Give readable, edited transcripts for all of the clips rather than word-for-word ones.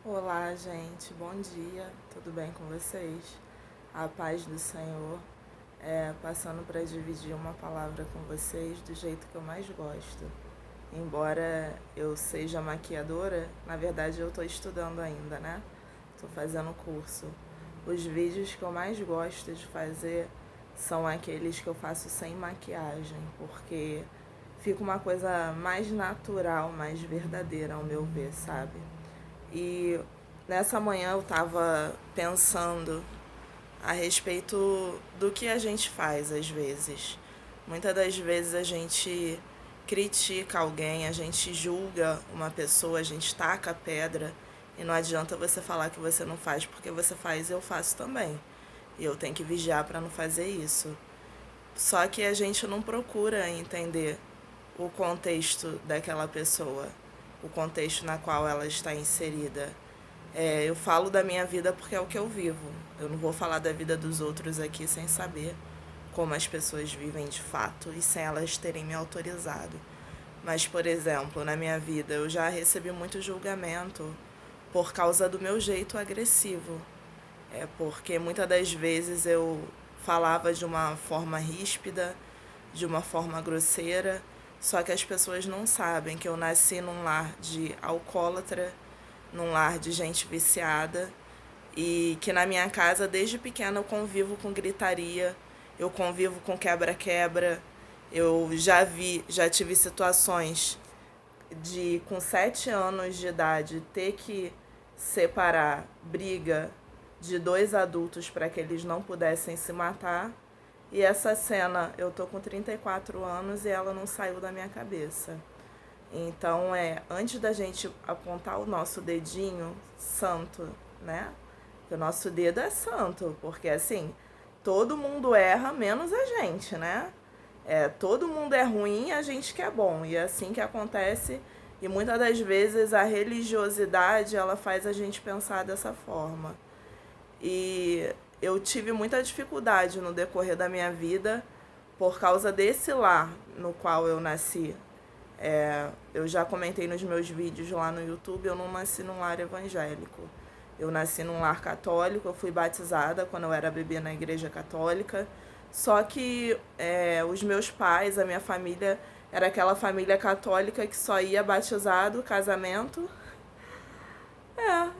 Olá, gente, bom dia, tudo bem com vocês? A paz do Senhor. Passando para dividir uma palavra com vocês do jeito que eu mais gosto. Embora eu seja maquiadora, na verdade eu estou estudando ainda, né? Estou fazendo curso. Os vídeos que eu mais gosto de fazer são aqueles que eu faço sem maquiagem, porque fica uma coisa mais natural, mais verdadeira, ao meu ver, sabe? E nessa manhã eu estava pensando a respeito do que a gente faz às vezes. Muitas das vezes a gente critica alguém, a gente julga uma pessoa, a gente taca a pedra e não adianta você falar que você não faz porque você faz, eu faço também. E eu tenho que vigiar para não fazer isso. Só que a gente não procura entender o contexto daquela pessoa, o contexto na qual ela está inserida. Eu falo da minha vida porque é o que eu vivo. Eu não vou falar da vida dos outros aqui sem saber como as pessoas vivem de fato e sem elas terem me autorizado. Mas, por exemplo, na minha vida eu já recebi muito julgamento por causa do meu jeito agressivo. Porque muitas das vezes eu falava de uma forma ríspida, de uma forma grosseira, só que as pessoas não sabem que eu nasci num lar de alcoólatra, num lar de gente viciada e que na minha casa desde pequena eu convivo com gritaria, eu convivo com quebra-quebra. Eu já tive situações de com 7 anos de idade ter que separar briga de dois adultos para que eles não pudessem se matar. E essa cena, eu tô com 34 anos e ela não saiu da minha cabeça. Então, antes da gente apontar o nosso dedinho santo, né? Que o nosso dedo é santo, porque assim, todo mundo erra, menos a gente, né? Todo mundo é ruim, a gente que é bom. E é assim que acontece. E muitas das vezes a religiosidade, ela faz a gente pensar dessa forma. E eu tive muita dificuldade no decorrer da minha vida por causa desse lar no qual eu nasci. Eu já comentei nos meus vídeos lá no YouTube, eu não nasci num lar evangélico. Eu nasci num lar católico, eu fui batizada quando eu era bebê na igreja católica. Só que os meus pais, a minha família, era aquela família católica que só ia batizado, casamento.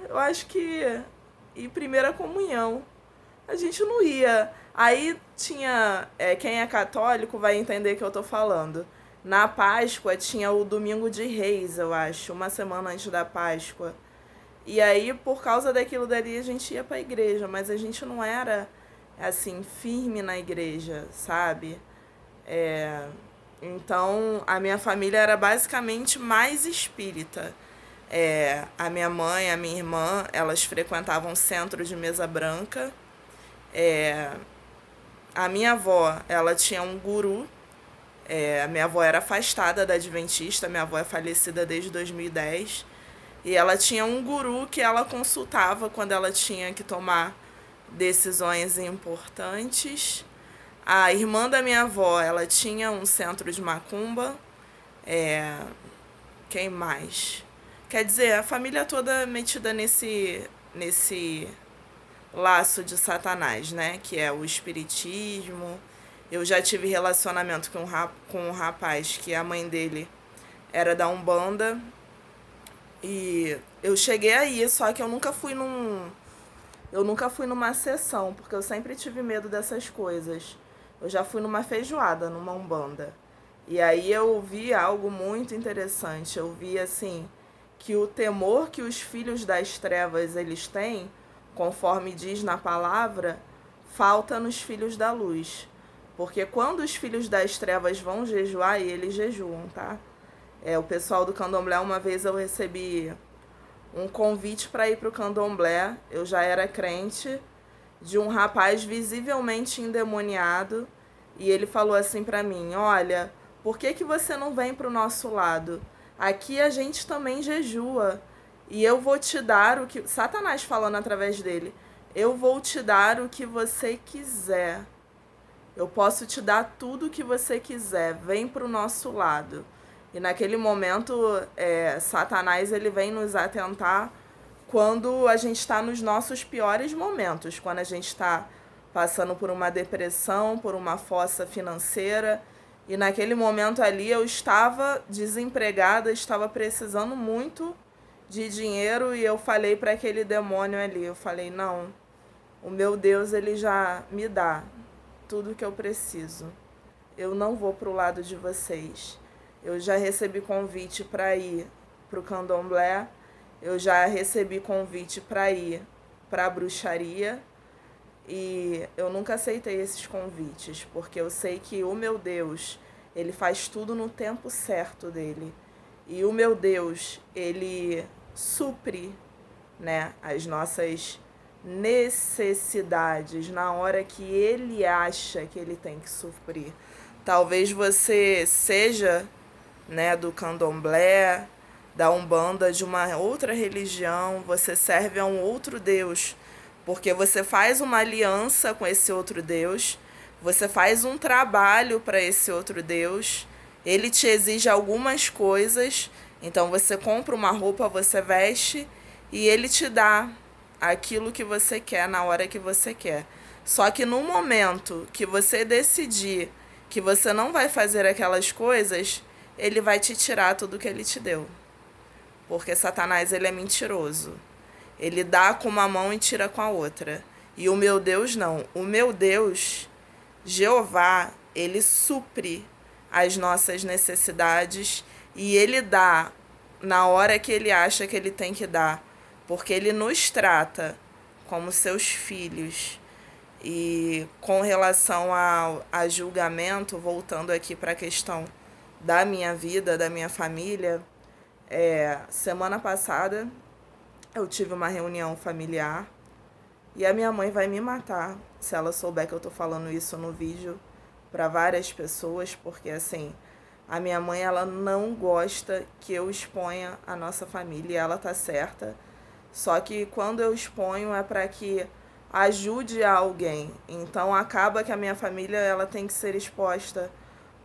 Eu acho que. E primeira comunhão. A gente não ia. Aí tinha. Quem é católico vai entender que eu tô falando. Na Páscoa tinha o Domingo de Reis, eu acho, uma semana antes da Páscoa. E aí, por causa daquilo dali, a gente ia pra igreja, mas a gente não era, assim, firme na igreja, sabe? Então, a minha família era basicamente mais espírita. A minha mãe, a minha irmã, elas frequentavam o centro de mesa branca. A minha avó, ela tinha um guru. A minha avó era afastada da Adventista, minha avó é falecida desde 2010. E ela tinha um guru que ela consultava quando ela tinha que tomar decisões importantes. A irmã da minha avó, ela tinha um centro de macumba. Quem mais? Quer dizer, a família toda metida nesse laço de Satanás, né? Que é o espiritismo. Eu já tive relacionamento com um rapaz que a mãe dele era da Umbanda. E eu cheguei aí, só que eu nunca fui numa sessão, porque eu sempre tive medo dessas coisas. Eu já fui numa feijoada, numa Umbanda. E aí eu vi algo muito interessante. Eu vi assim que o temor que os filhos das trevas eles têm, conforme diz na palavra, falta nos filhos da luz. Porque quando os filhos das trevas vão jejuar, e eles jejuam, tá? O pessoal do candomblé, uma vez eu recebi um convite para ir para o candomblé. Eu já era crente, de um rapaz visivelmente endemoniado. E ele falou assim para mim: olha, por que você não vem para o nosso lado? Aqui a gente também jejua. E eu vou te dar o que. Satanás falando através dele. Eu vou te dar o que você quiser. Eu posso te dar tudo o que você quiser. Vem para o nosso lado. E naquele momento, Satanás ele vem nos atentar quando a gente está nos nossos piores momentos, quando a gente está passando por uma depressão, por uma fossa financeira. E naquele momento ali eu estava desempregada, estava precisando muito de dinheiro e eu falei para aquele demônio ali, eu falei, não, o meu Deus, ele já me dá tudo que eu preciso. Eu não vou pro lado de vocês. Eu já recebi convite para ir pro candomblé, eu já recebi convite para ir para a bruxaria e eu nunca aceitei esses convites, porque eu sei que o meu Deus, ele faz tudo no tempo certo dele. E o meu Deus, ele supre, né, as nossas necessidades na hora que ele acha que ele tem que suprir. Talvez você seja, né, do candomblé, da umbanda, de uma outra religião, você serve a um outro Deus, porque você faz uma aliança com esse outro Deus, você faz um trabalho para esse outro Deus, ele te exige algumas coisas, então você compra uma roupa, você veste e ele te dá aquilo que você quer na hora que você quer. Só que no momento que você decidir que você não vai fazer aquelas coisas, ele vai te tirar tudo que ele te deu. Porque Satanás, ele é mentiroso. Ele dá com uma mão e tira com a outra. E o meu Deus não. O meu Deus, Jeová, ele supre as nossas necessidades e ele dá na hora que ele acha que ele tem que dar. Porque ele nos trata como seus filhos. E com relação a julgamento, voltando aqui para a questão da minha vida, da minha família, semana passada eu tive uma reunião familiar e a minha mãe vai me matar se ela souber que eu tô falando isso no vídeo para várias pessoas, porque assim, a minha mãe, ela não gosta que eu exponha a nossa família, e ela tá certa. Só que quando eu exponho é para que ajude a alguém. Então acaba que a minha família, ela tem que ser exposta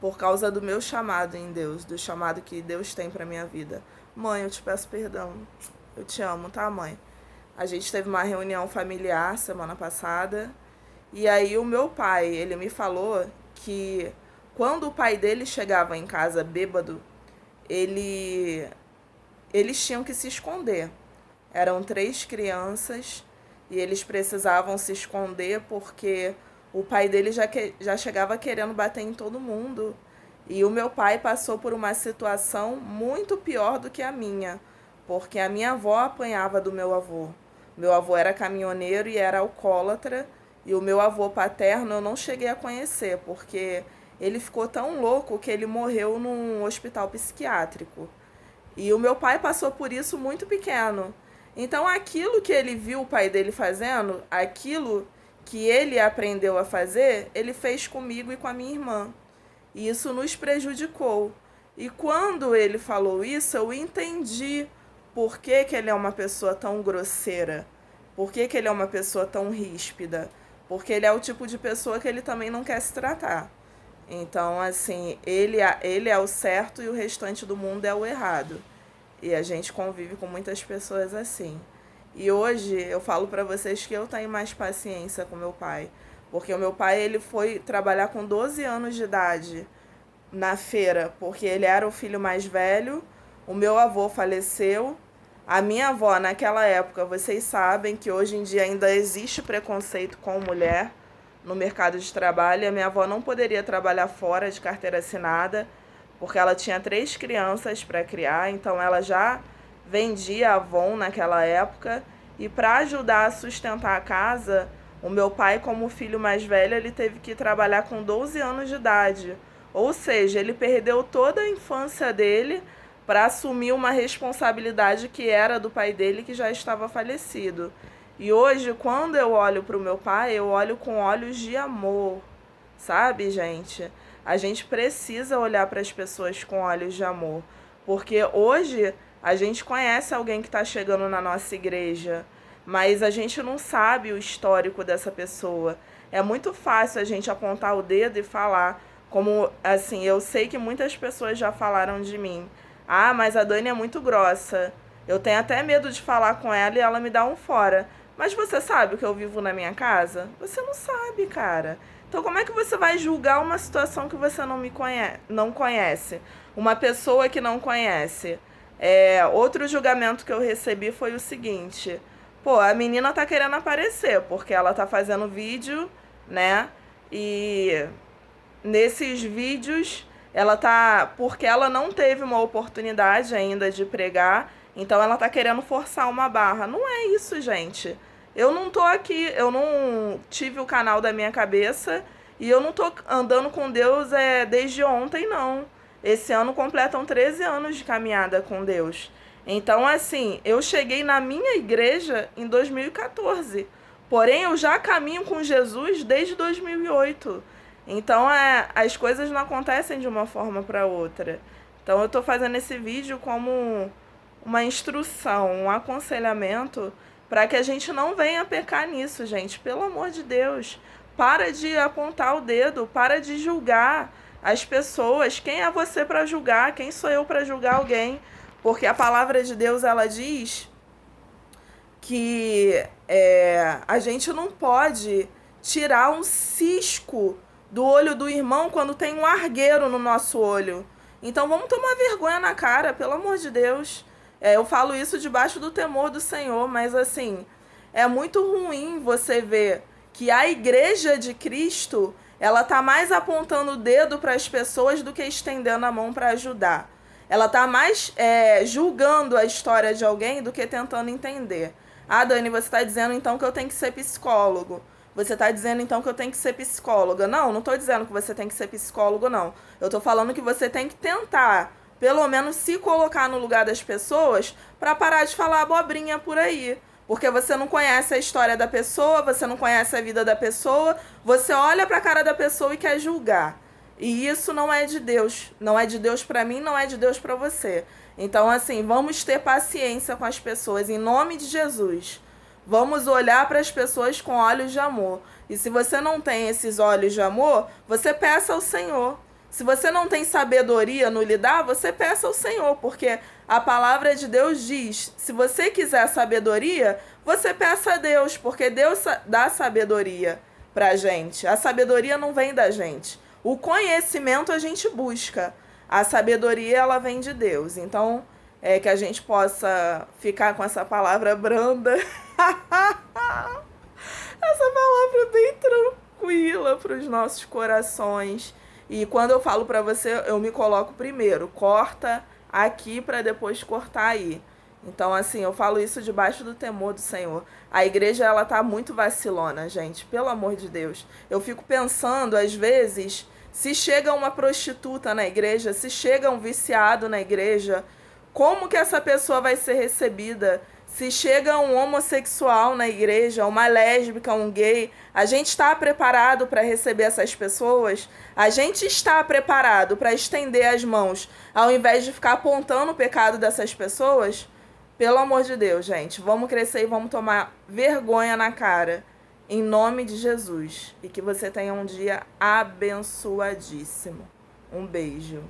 por causa do meu chamado em Deus, do chamado que Deus tem para minha vida. Mãe, eu te peço perdão. Eu te amo, tá, mãe? A gente teve uma reunião familiar semana passada e aí o meu pai, ele me falou que quando o pai dele chegava em casa bêbado, eles tinham que se esconder. Eram 3 crianças e eles precisavam se esconder porque o pai dele já chegava querendo bater em todo mundo. E o meu pai passou por uma situação muito pior do que a minha, porque a minha avó apanhava do meu avô. Meu avô era caminhoneiro e era alcoólatra, e o meu avô paterno eu não cheguei a conhecer, porque ele ficou tão louco que ele morreu num hospital psiquiátrico. E o meu pai passou por isso muito pequeno. Então aquilo que ele viu o pai dele fazendo, aquilo que ele aprendeu a fazer, ele fez comigo e com a minha irmã. E isso nos prejudicou. E quando ele falou isso, eu entendi por que ele é uma pessoa tão grosseira, por que ele é uma pessoa tão ríspida, porque ele é o tipo de pessoa que ele também não quer se tratar. Então, assim, ele é o certo e o restante do mundo é o errado. E a gente convive com muitas pessoas assim. E hoje eu falo para vocês que eu tenho mais paciência com meu pai. Porque o meu pai, ele foi trabalhar com 12 anos de idade na feira, porque ele era o filho mais velho. O meu avô faleceu. A minha avó, naquela época, vocês sabem que hoje em dia ainda existe preconceito com mulher no mercado de trabalho. A minha avó não poderia trabalhar fora de carteira assinada, porque ela tinha 3 crianças para criar, então ela já vendia Avon naquela época. E para ajudar a sustentar a casa, o meu pai, como filho mais velho, ele teve que trabalhar com 12 anos de idade. Ou seja, ele perdeu toda a infância dele para assumir uma responsabilidade que era do pai dele, que já estava falecido. E hoje, quando eu olho para o meu pai, eu olho com olhos de amor, sabe, gente? A gente precisa olhar para as pessoas com olhos de amor, porque hoje a gente conhece alguém que está chegando na nossa igreja, mas a gente não sabe o histórico dessa pessoa. É muito fácil a gente apontar o dedo e falar, como assim, eu sei que muitas pessoas já falaram de mim. Ah, mas a Dani é muito grossa. Eu tenho até medo de falar com ela e ela me dá um fora. Mas você sabe o que eu vivo na minha casa? Você não sabe, cara. Então como é que você vai julgar uma situação que você não conhece? Uma pessoa que não conhece? Outro julgamento que eu recebi foi o seguinte: pô, a menina tá querendo aparecer, porque ela tá fazendo vídeo, né? E nesses vídeos ela tá. Porque ela não teve uma oportunidade ainda de pregar, então ela tá querendo forçar uma barra. Não é isso, gente. Eu não tô aqui, eu não tive o canal da minha cabeça e eu não tô andando com Deus desde ontem, não. Esse ano completam 13 anos de caminhada com Deus. Então, assim, eu cheguei na minha igreja em 2014. Porém, eu já caminho com Jesus desde 2008. Então, as coisas não acontecem de uma forma para outra. Então, eu estou fazendo esse vídeo como uma instrução, um aconselhamento para que a gente não venha pecar nisso, gente. Pelo amor de Deus, para de apontar o dedo, para de julgar as pessoas. Quem é você para julgar? Quem sou eu para julgar alguém? Porque a palavra de Deus, ela diz que a gente não pode tirar um cisco do olho do irmão quando tem um argueiro no nosso olho. Então vamos tomar vergonha na cara, pelo amor de Deus. Eu falo isso debaixo do temor do Senhor, mas assim, é muito ruim você ver que a igreja de Cristo, ela tá mais apontando o dedo para as pessoas do que estendendo a mão para ajudar. Ela tá mais julgando a história de alguém do que tentando entender. Ah, Dani, você está dizendo então que eu tenho que ser psicólogo. Você está dizendo então que eu tenho que ser psicóloga. Não, não estou dizendo que você tem que ser psicólogo, não. Eu estou falando que você tem que tentar, pelo menos, se colocar no lugar das pessoas para parar de falar abobrinha por aí. Porque você não conhece a história da pessoa, você não conhece a vida da pessoa, você olha para a cara da pessoa e quer julgar. E isso não é de Deus. Não é de Deus para mim, não é de Deus para você. Então, assim, vamos ter paciência com as pessoas, em nome de Jesus. Vamos olhar para as pessoas com olhos de amor. E se você não tem esses olhos de amor, você peça ao Senhor. Se você não tem sabedoria no lidar, você peça ao Senhor, porque a palavra de Deus diz: se você quiser sabedoria, você peça a Deus, porque Deus dá sabedoria pra gente. A sabedoria não vem da gente. O conhecimento a gente busca. A sabedoria, ela vem de Deus. Então, que a gente possa ficar com essa palavra branda. Essa palavra bem tranquila para os nossos corações. E quando eu falo para você, eu me coloco primeiro. Corta aqui para depois cortar aí. Então, assim, eu falo isso debaixo do temor do Senhor. A igreja, ela tá muito vacilona, gente. Pelo amor de Deus. Eu fico pensando, às vezes, se chega uma prostituta na igreja, se chega um viciado na igreja, como que essa pessoa vai ser recebida? Se chega um homossexual na igreja, uma lésbica, um gay, a gente está preparado para receber essas pessoas? A gente está preparado para estender as mãos, ao invés de ficar apontando o pecado dessas pessoas? Pelo amor de Deus, gente, vamos crescer e vamos tomar vergonha na cara, em nome de Jesus. E que você tenha um dia abençoadíssimo. Um beijo.